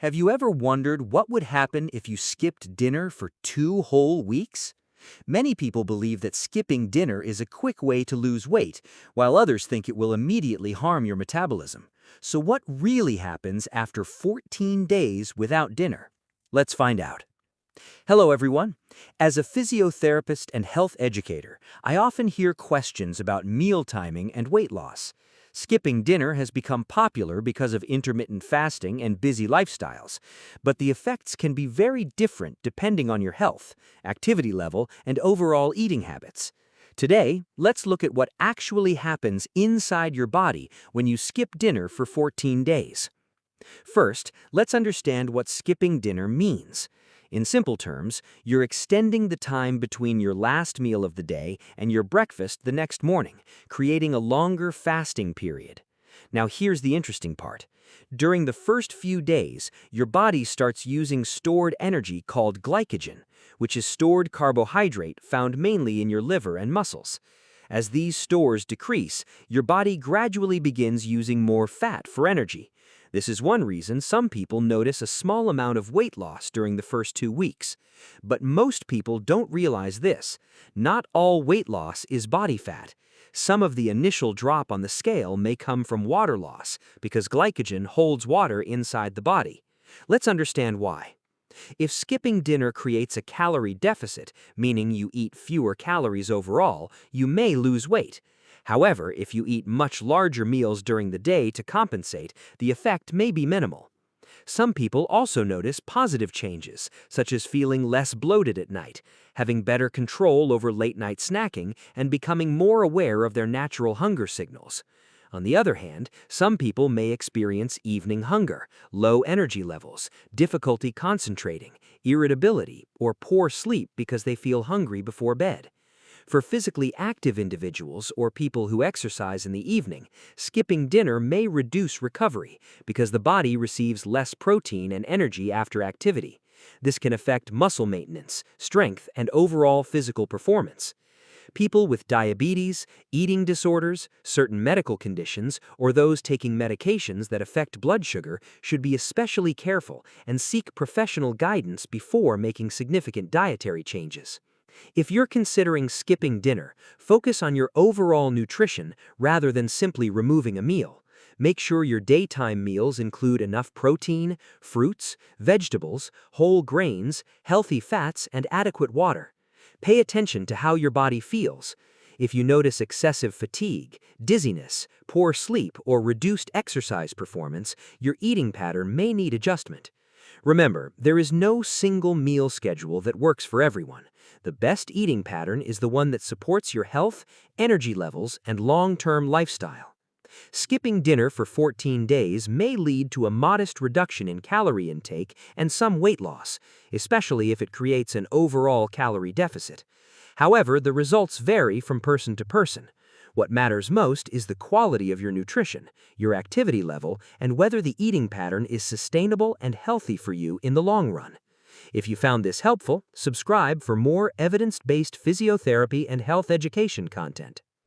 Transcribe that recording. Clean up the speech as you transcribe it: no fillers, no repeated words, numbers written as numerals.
Have you ever wondered what would happen if you skipped dinner for 2 whole weeks? Many people believe that skipping dinner is a quick way to lose weight, while others think it will immediately harm your metabolism. So what really happens after 14 days without dinner? Let's find out. Hello, everyone. As a physiotherapist and health educator, I often hear questions about meal timing and weight loss. Skipping dinner has become popular because of intermittent fasting and busy lifestyles, but the effects can be very different depending on your health, activity level, and overall eating habits. Today, let's look at what actually happens inside your body when you skip dinner for 14 days. First, let's understand what skipping dinner means. In simple terms, you're extending the time between your last meal of the day and your breakfast the next morning, creating a longer fasting period. Now here's the interesting part. During the first few days, your body starts using stored energy called glycogen, which is stored carbohydrate found mainly in your liver and muscles. As these stores decrease, your body gradually begins using more fat for energy. This is one reason some people notice a small amount of weight loss during the first 2 weeks. But most people don't realize this. Not all weight loss is body fat. Some of the initial drop on the scale may come from water loss because glycogen holds water inside the body. Let's understand why. If skipping dinner creates a calorie deficit, meaning you eat fewer calories overall, you may lose weight. However, if you eat much larger meals during the day to compensate, the effect may be minimal. Some people also notice positive changes, such as feeling less bloated at night, having better control over late-night snacking, and becoming more aware of their natural hunger signals. On the other hand, some people may experience evening hunger, low energy levels, difficulty concentrating, irritability, or poor sleep because they feel hungry before bed. For physically active individuals or people who exercise in the evening, skipping dinner may reduce recovery because the body receives less protein and energy after activity. This can affect muscle maintenance, strength, and overall physical performance. People with diabetes, eating disorders, certain medical conditions, or those taking medications that affect blood sugar should be especially careful and seek professional guidance before making significant dietary changes. If you're considering skipping dinner, focus on your overall nutrition rather than simply removing a meal. Make sure your daytime meals include enough protein, fruits, vegetables, whole grains, healthy fats, and adequate water. Pay attention to how your body feels. If you notice excessive fatigue, dizziness, poor sleep, or reduced exercise performance, your eating pattern may need adjustment. Remember, there is no single meal schedule that works for everyone. The best eating pattern is the one that supports your health, energy levels, and long-term lifestyle. Skipping dinner for 14 days may lead to a modest reduction in calorie intake and some weight loss, especially if it creates an overall calorie deficit. However, the results vary from person to person. What matters most is the quality of your nutrition, your activity level, and whether the eating pattern is sustainable and healthy for you in the long run. If you found this helpful, subscribe for more evidence-based physiotherapy and health education content.